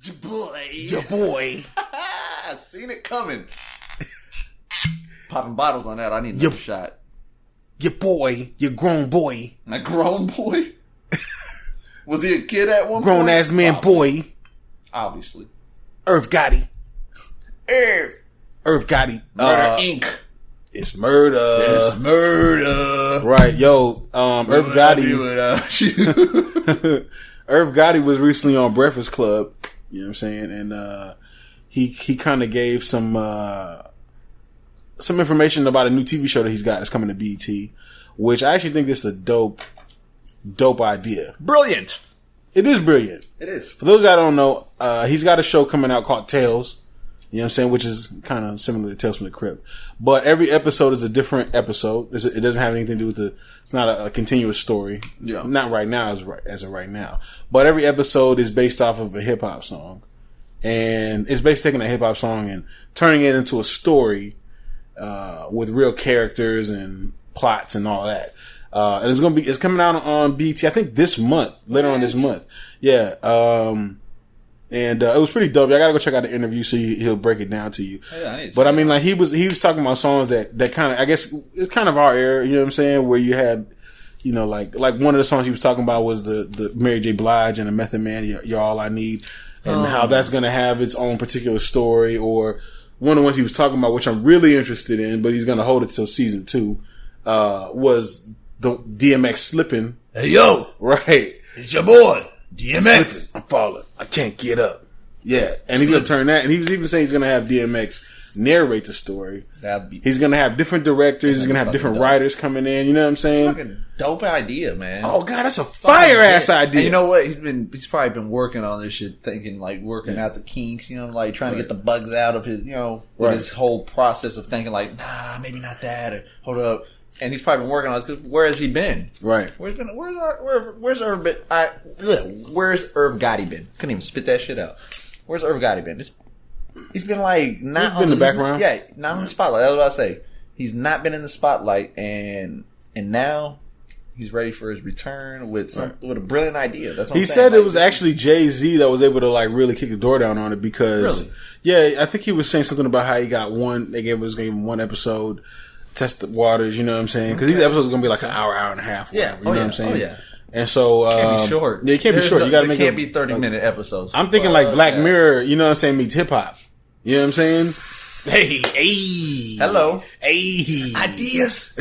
Your boy. Your boy. I seen it coming. Popping bottles on that. I need another shot. Your boy. Your grown boy. My grown boy? Was he a kid at one point? Grown ass man boy. Obviously. Irv Gotti. Irv Gotti. Murder Inc. It's murder. It's murder. Right, yo. Irv Gotti. Irv Gotti was recently on Breakfast Club. You know what I'm saying? And he kind of gave some information about a new TV show that he's got that's coming to BET, which I actually think is a dope idea. Brilliant. It is brilliant. It is. For those that don't know, he's got a show coming out called Tales. You know what I'm saying? Which is kind of similar to Tales from the Crypt. But every episode is a different episode. It doesn't have anything to do with it's not a continuous story. Yeah. Not right now as of right now. But every episode is based off of a hip hop song. And it's basically taking a hip hop song and turning it into a story, with real characters and plots and all that. And it's coming out on BET, I think this month, later on this month. Yeah. And it was pretty dope. I gotta go check out the interview so he'll break it down to you. Yeah, but I mean, like he was talking about songs that kind of, I guess it's kind of our era, you know what I'm saying? Where you had, you know, like one of the songs he was talking about was the Mary J. Blige and the Method Man, You're All I Need, and how that's gonna have its own particular story. Or one of the ones he was talking about, which I'm really interested in, but he's gonna hold it till season 2, was the DMX slipping. Hey yo, right? It's your boy. DMX. I'm falling. I can't get up. Yeah. And he's going to turn that. And he was even saying he's going to have DMX narrate the story. He's going to have different directors. He's going to have different writers coming in. You know what I'm saying? It's a fucking dope idea, man. Oh, God, that's a fire-ass idea. And you know what? He's probably been working on this shit, thinking, like, working out the kinks, you know, like, trying to get the bugs out of his, you know, with his whole process of thinking, like, nah, maybe not that, or hold up. And he's probably been working on this. Where has he been? Right. Where's Irv been? Where's Irv Gotti been? Couldn't even spit that shit out. Where's Irv Gotti been? He's been like not in the background. Yeah, not in the spotlight. That's what I say. He's not been in the spotlight, and now he's ready for his return with a brilliant idea. That's what he said. It was actually Jay-Z that was able to like really kick the door down on it because I think he was saying something about how he got one. They gave him one episode. Test the waters, you know what I'm saying? Because these episodes are going to be like an hour and a half. Whatever, you know what I'm saying? Oh, yeah. And so... it can't be short. Yeah, it can't be short. You got to make it... can't be 30-minute episodes. I'm thinking like Black Mirror, you know what I'm saying, meets hip-hop. You know what I'm saying? Hey. Hello. Hey. Ideas.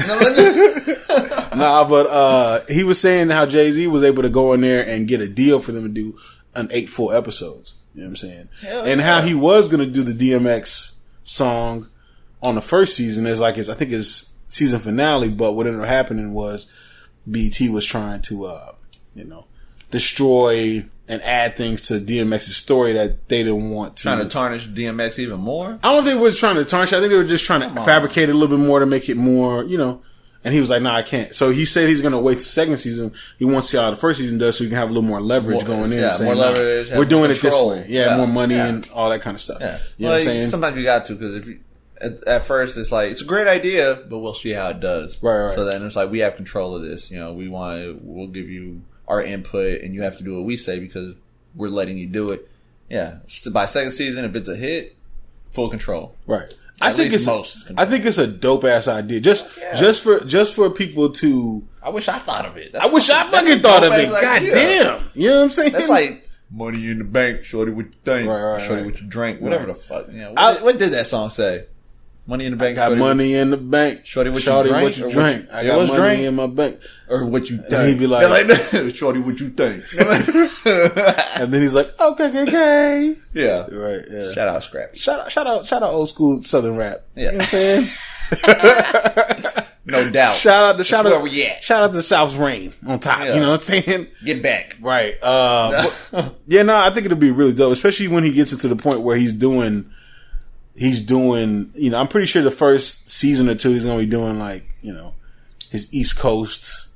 Nah, but he was saying how Jay-Z was able to go in there and get a deal for them to do 8 full episodes. You know what I'm saying? How he was going to do the DMX song on the first season is like I think his season finale, but what ended up happening was BET was trying to destroy and add things to DMX's story that they didn't want to. Trying to tarnish DMX even more? I don't think it was trying to tarnish. I think they were just trying to fabricate it a little bit more to make it more, you know. And he was like, nah, I can't. So he said he's going to wait till second season. He wants to see how the first season does so he can have a little more leverage going in. Yeah, more leverage. We're doing it this way. Yeah, more money and all that kind of stuff. Yeah. You know what I'm saying? Sometimes you got to, because if you... At first, it's like, it's a great idea, but we'll see how it does. Right. So then it's like, we have control of this. You know, we'll give you our input, and you have to do what we say because we're letting you do it. Yeah. So by second season, if it's a hit, full control. Right. I think it's a dope ass idea. Just for people to. I wish I thought of it. I wish I fucking thought of it. God damn. You know what I'm saying? That's like money in the bank, shorty, what you think? Shorty, what you drink? Whatever the fuck. You know, what did that song say? Money in the bank. I got money in the bank. Shorty, what you drink? I got money in my bank. Or what you think? And he'd be like, Shorty, what you think? And then he's like, okay. Yeah. Right. Yeah. Shout out Scrappy. Shout out old school Southern rap. Yeah. You know what I'm saying? No doubt. Shout out where we at. Shout out to South's Reign on top. Yeah. You know what I'm saying? Get back. Right. I think it'll be really dope, especially when he gets into the point where he's doing, you know, I'm pretty sure the first season or two he's going to be doing like, you know, his East Coast,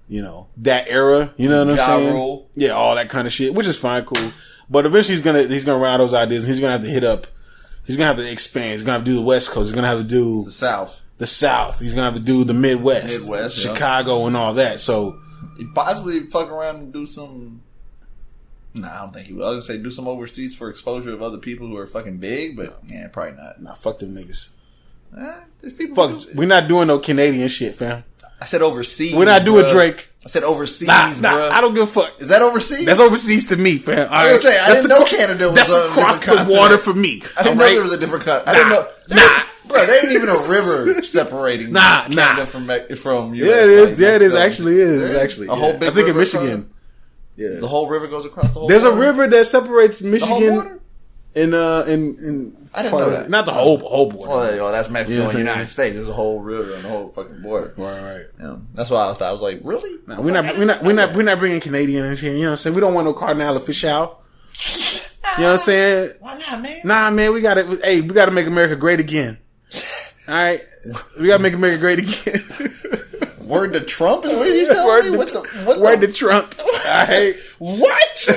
you know, that era, you know what I'm saying? Rule. Yeah, all that kind of shit, which is fine, cool. But eventually he's going to run out of those ideas and he's going to have to hit up, he's going to have to expand, he's going to have to do the West Coast, he's going to have to do the South. He's going to have to do the Midwest, Chicago and all that. So he possibly fuck around and do some Nah, I don't think he will. I was gonna say do some overseas for exposure of other people who are fucking big, but yeah, probably not. Nah, fuck them niggas. There's people. Fuck, we're not doing no Canadian shit, fam. I said overseas. We're not doing Drake. I said overseas, nah, bro. I don't give a fuck. Is that overseas? That's overseas to me, fam. I was gonna say I didn't know Canada was. That's across the water for me. I didn't know there was a different country. I didn't know. Bro, there ain't even a river separating Canada from US. Yeah, it is. Yeah, it is. Actually, is actually a whole big. I think in river Michigan. Yeah, the whole river goes across the whole. There's a river that separates Michigan. The in I didn't know that. Not the whole border. Well, that's Mexico and the United States. There's a whole river on the whole fucking border. Right. Yeah, that's why I thought. I was like, really? Nah, we're not bringing Canadians here. You know what I'm saying? We don't want no Cardinal official. You know what I'm saying? Why not, man? Nah, man. We gotta make America great again. All right, we gotta make America great again. Word to Trump is what you telling me? Word to Trump. All right. What?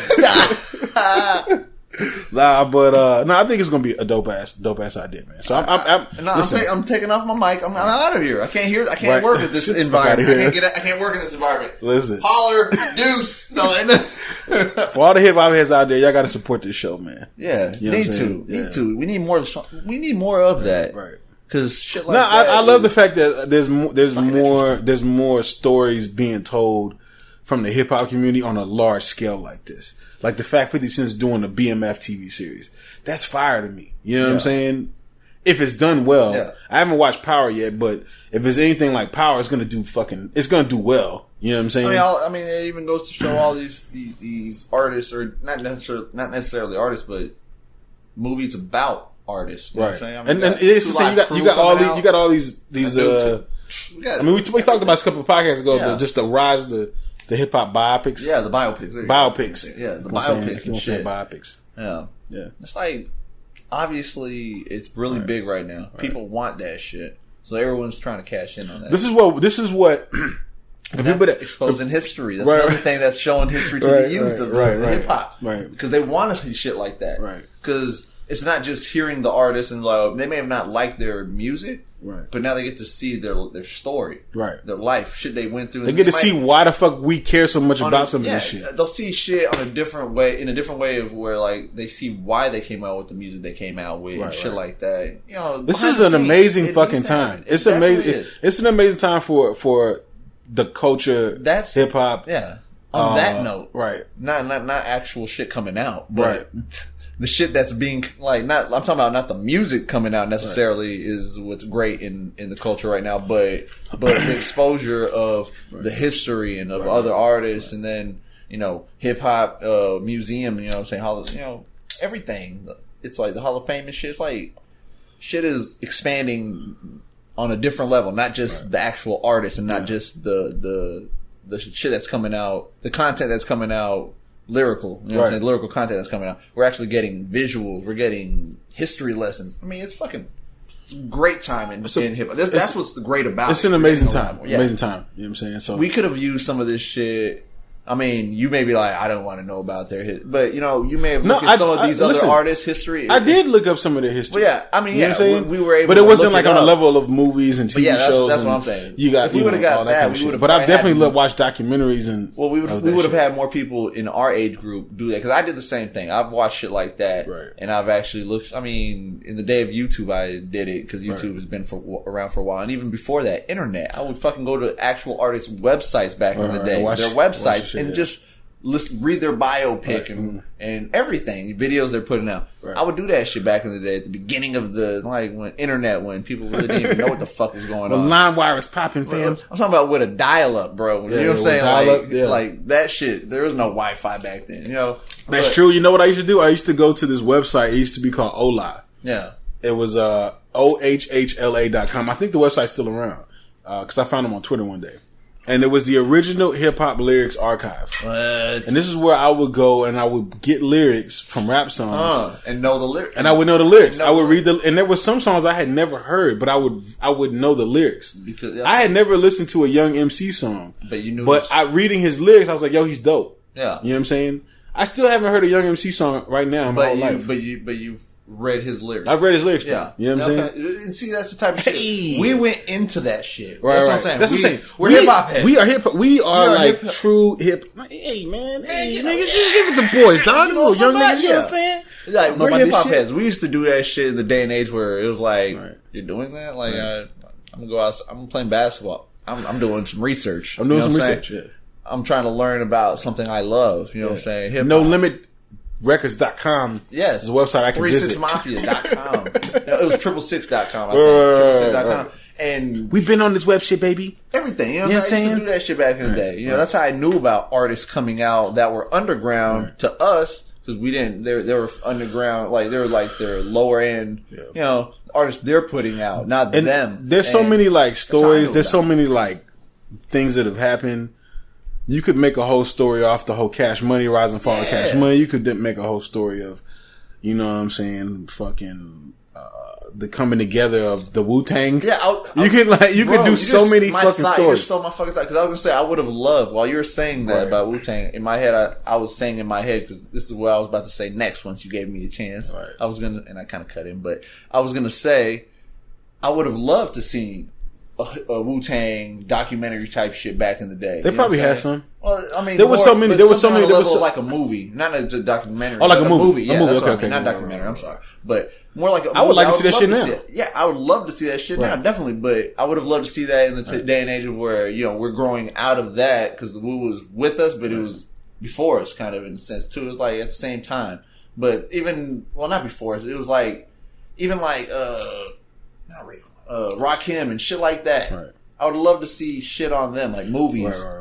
I think it's gonna be a dope ass idea, man. So I'm taking off my mic. I'm out of here. I can't work with this environment. I can't work in this environment. Listen, holler, deuce. No. For all the hip hop heads out there, y'all got to support this show, man. Yeah, need to. We need more of that. Right. Because shit like that. I love the fact that there's more stories being told from the hip hop community on a large scale like this. Like the fact 50 Cent's doing a BMF TV series. That's fire to me. You know what I'm saying? If it's done well. I haven't watched Power yet, but if it's anything like Power, it's gonna do well. You know what I'm saying? I mean, it even goes to show all these artists, or not necessarily artists, but movies about artists. You know what I'm saying? It's the same. You got all these. We talked about this a couple of podcasts ago. Just the rise of the hip hop biopics. Yeah, the biopics. Yeah, the biopics and shit. Biopics. Yeah. It's like, obviously, it's really big right now. Right. People want that shit, so everyone's trying to cash in on that. This is what. The people that exposing history. That's another thing that's showing history to the youth of hip hop. Right. Because they want to see shit like that. Right. Because it's not just hearing the artist and they may have not liked their music. Right. But now they get to see their story. Right. Their life. Shit they went through. They get to see why the fuck we care so much about some of this shit. They'll see shit in a different way of where like they see why they came out with the music they came out with and shit like that. You know, this is an amazing fucking time. It's amazing. It's an amazing time for the culture, that's hip hop. Yeah. On that note, right? Not actual shit coming out, but the shit that's being I'm talking about not the music coming out necessarily is what's great in the culture right now, but the exposure of the history and of other artists, and then hip hop museum. You know what I'm saying? Everything. It's like the Hall of Fame and shit. It's like shit is expanding on a different level, not just the actual artist and not just the shit that's coming out, the content that's coming out, lyrical, what I'm saying, lyrical content that's coming out. We're actually getting visuals, we're getting history lessons. I mean, it's a great time in hip hop. That's what's great about it. It's an amazing time. Amazing time. You know what I'm saying? So we could have used some of this shit. I mean, you may be like, I don't want to know about their history. But, you may have looked at some of these other artists' history. I did look up some of their history. Well, I mean, you know what I'm saying? We were able but it wasn't like on the level of movies and TV shows. That's what I'm saying. If we would have got that, we would have. But I've definitely watched documentaries and. Well, we would have had more people in our age group do that. Because I did the same thing. I've watched shit like that. Right. And I've actually looked. I mean, in the day of YouTube, I did it. Because YouTube has been around for a while. And even before that, internet. I would fucking go to actual artists' websites back in the day. Their websites. And just read their biopic and everything, videos they're putting out. Right. I would do that shit back in the day at the beginning of when people really didn't even know what the fuck was going on. LimeWire was popping, fam. I'm talking about with a dial-up, bro. You know what I'm saying? Like that shit. There was no Wi-Fi back then. That's true. You know what I used to do? I used to go to this website. It used to be called Ola. Yeah. It was ohhla.com. I think the website's still around because I found them on Twitter one day. And it was the original hip hop lyrics archive. What? And this is where I would go and I would get lyrics from rap songs and know the lyrics. And I would know the lyrics. I would read and there were some songs I had never heard, but I would know the lyrics because I had never listened to a Young MC song. But you knew. But reading his lyrics, I was like, "Yo, he's dope." Yeah, you know what I'm saying? I still haven't heard a Young MC song right now in my whole life. But you've read his lyrics. I've read his lyrics. Yeah. You know what I'm saying? And see, that's the type of shit. We went into that shit. Right, that's right. what I'm saying. That's what I'm saying. We're hip-hop heads. We are hip-hop. We are like hip-hop. true hip. Hey, man. Hey, nigga, just give it to boys, dog. You little young niggas, you know what I'm saying? Like, we're hip-hop heads. We used to do that shit in the day and age where it was like, you're doing that? Like, I'm going to go out. I'm playing basketball. I'm doing some research. I'm doing some research, yeah. I'm trying to learn about something I love. You know what I'm saying? Hip-hop. No Limit Records.com. Yes. Is a website I can visit. 36mafia.com. It was 666.com. I think. 666.com. And we've been on this web shit, baby. Everything. You know what I'm saying? I used to do that shit back in the day. You know, that's how I knew about artists coming out that were underground to us. Because we didn't, they were underground, like, they were like their lower end, you know, artists they're putting out, not and them. There's so many, like, stories, there's so many, like, things that have happened. You could make a whole story off the whole Cash Money, Rise and Fall of Cash Money. You could make a whole story of, you know what I'm saying, fucking, the coming together of the Wu-Tang. Yeah, you could do so many fucking stories. You stole my fucking thought, because I was gonna say I would have loved, while you were saying that about Wu-Tang, in my head I was saying in my head, because this is what I was about to say next once you gave me a chance. Right. I was gonna, and I kind of cut in, but I was gonna say I would have loved to see a Wu-Tang documentary type shit back in the day. They probably had some. Well, I mean, there was so many. There was like a movie, not a documentary. Oh, like a movie. Yeah, a movie. Okay, not documentary. I'm sorry, but more like a movie. I would like to see that shit now. Yeah, I would love to see that shit now, definitely. But I would have loved to see that in the day and age of where, you know, we're growing out of that, because the Wu was with us, but it was before us, kind of, in a sense too. It was like at the same time, but even not before us. It was like even like Rakim and shit like that. Right. I would love to see shit on them, like movies. Right.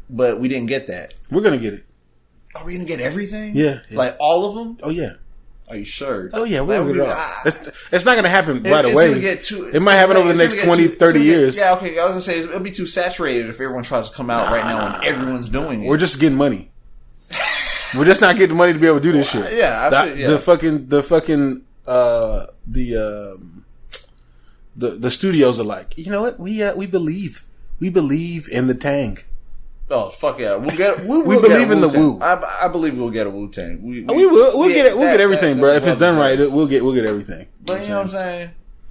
But we didn't get that. We're gonna get it. Are we gonna get everything? Yeah. Like all of them? Oh yeah. Are you sure? Oh yeah, we're gonna get it all. It's not gonna happen right away. It might happen over the next 20, 30 years. Yeah, okay. I was gonna say it'll be too saturated if everyone tries to come out right now and everyone's doing it. We're just getting money. We're just not getting money to be able to do this shit. The studios are like, you know what? We believe in the Tang. Oh fuck yeah! We'll get. We believe in the Wu. I believe we'll get a Wu-Tang. We will. We'll get it. We'll get everything, bro. If it's done right, we'll get everything. But you know what I'm saying?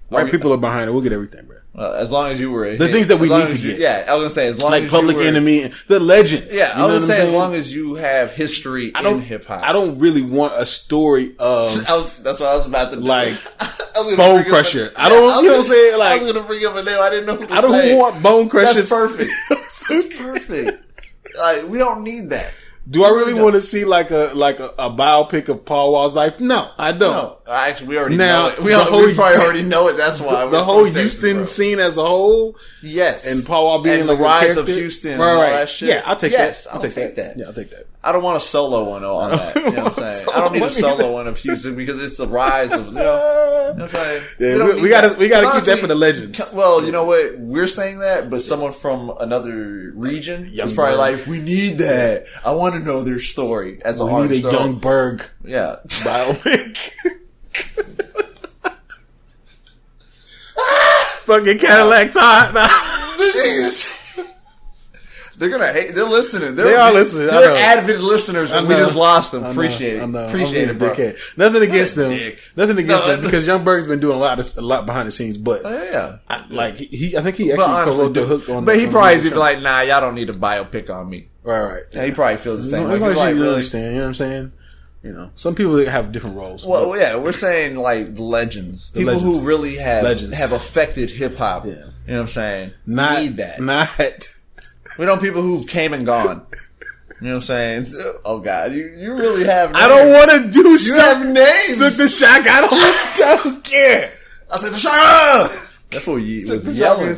Right people are behind it. We'll get everything, bro. As long as you were the things that we need to get. Yeah, I was gonna say as long like as Public Enemy, the legends. Yeah, I was gonna say as long as you have history in hip hop. I don't really want a story of. That's what I was about to do. Like Bone Crusher. I don't. You know what I'm saying? Like I was gonna bring up a name. I didn't know who to say. I don't want Bone Crusher. That's perfect. That's perfect. Like we don't need that. Do I really want to see like a biopic of Paul Wall's life? No, I don't. No, actually, we already know it. We probably already know it. That's why the whole Houston scene as a whole. Yes, and Paul Wall being and the rise of Houston. Right. Yeah, I'll take that. I'll take that. Yeah, I'll take that. I don't want a solo one on that. You know what I'm saying? I don't need a solo one of Houston because it's the rise of, you know what I'm saying? Yeah, we gotta keep that for the legends. Well, you know what? We're saying that, but someone from another region is probably like, we need that. I want to know their story as a artist. We need a Young Berg biopic. Fucking Cadillac Todd. They're gonna hate. They're listening. They are listening. They're avid listeners, and we just lost them. Appreciate it. Appreciate it, bro. Nothing against them. Nothing against them because Young Berg's been doing a lot behind the scenes. But I think he actually co-wrote the hook on. But he probably is like, nah, y'all don't need a biopic on me. Right. Yeah, he probably feels the same. As long as you really understand, you know what I'm saying. You know, some people have different roles. Well, yeah, we're saying like legends, people who really have affected hip hop. Yeah, you know what I'm saying. We need that. We know people who've came and gone. You know what I'm saying? Oh God, you really have names. I don't want to do you have names. Sook the Shock. I don't care. I said the Shock. That's what he was yelling.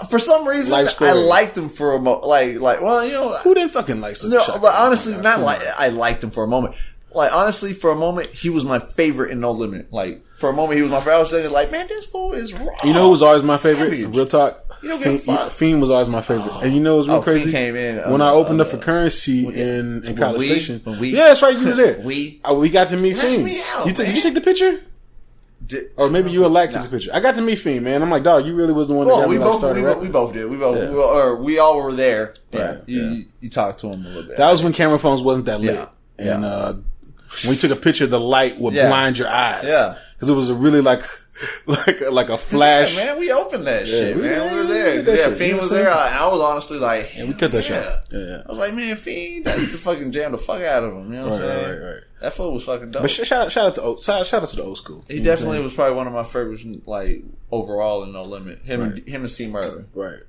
For some reason, I liked him for a moment. Well, you know, who didn't fucking like Sook the Shock? But honestly, I liked him for a moment. Like honestly, for a moment, he was my favorite in No Limit. Like for a moment, he was my favorite. I was thinking, like, man, this fool is raw. You know who was always my favorite? Savage. Real talk. You don't give a fuck. Fiend was always my favorite. And you know what's real crazy? Fiend came in when I opened up for Currency in College Station. Yeah, that's right. You were there. We got to meet Fiend. Did you take the picture? Or maybe you and Lack took the picture. I got to meet Fiend, man. I'm like, dog, you really was the one that got me started. We both did. We all were there. Yeah. You talked to him a little bit. That was when camera phones wasn't that lit. And when he took a picture, the light would blind your eyes. Yeah. Because it was a really like a flash. Yeah, man, we opened that shit, man. We were there. Fiend was there. I was honestly like, we cut that shot. Yeah. I was like, man, Fiend, I used to fucking jam the fuck out of him. You know what I'm saying? Right. That fool was fucking dope. But shout out to the old school. He definitely was probably one of my favorites, like overall in No Limit. Him and C Murder. Right.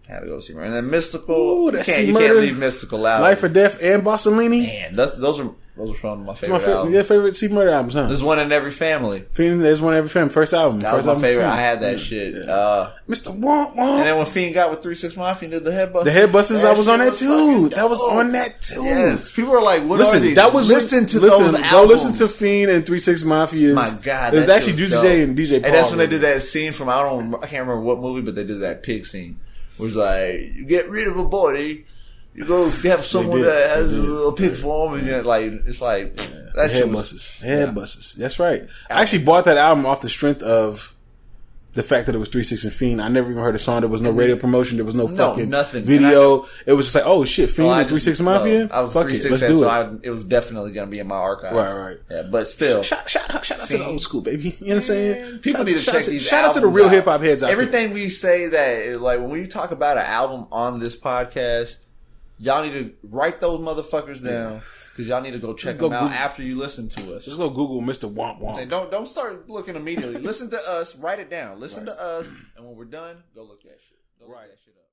Had to go see Murder. And then Mystical. Ooh, you can't leave Mystical out. Life or Death and Bossellini. Man, those are some of my favorite albums. Your favorite C Murder albums, huh? There's one in every family. There's one in every family. First album. That was my favorite. I had that shit. Yeah. Mr. Womp Womp. And then when Fiend got with 3-6 Mafia and did the Headbusters. The Headbusters, I was on that too. That was on that too. Yes. People are like, what are these? Listen to those albums. Go listen to Fiend and 3-6 Mafia. My God. It was actually Juicy J and DJ Paul. And that's when they did that scene from, I can't remember what movie, but they did that pig scene. It was like, you get rid of a body, you go have someone that has a pig form, and you're like, it's like, that shit was... Headbusters. That's right. I actually bought that album off the strength of the fact that it was 3-6 and Fiend. I never even heard a song. There was no radio promotion. There was no fucking nothing. Video. It was just like, oh shit, Fiend and 3-6 Mafia? I was Fuck 3-6, it, let's do it. It was definitely going to be in my archive. Right. Yeah, but still. Shout out to the old school, baby. You know what I'm saying? People need to check these Shout out to the real hip hop heads out there. Everything we say that, like, when we talk about an album on this podcast, y'all need to write those motherfuckers down. Because y'all need to go check them out after you listen to us. Just go Google Mr. Womp Womp. Don't start looking immediately. Listen to us. Write it down. Listen to us. And when we're done, go look that shit. Go look that shit up.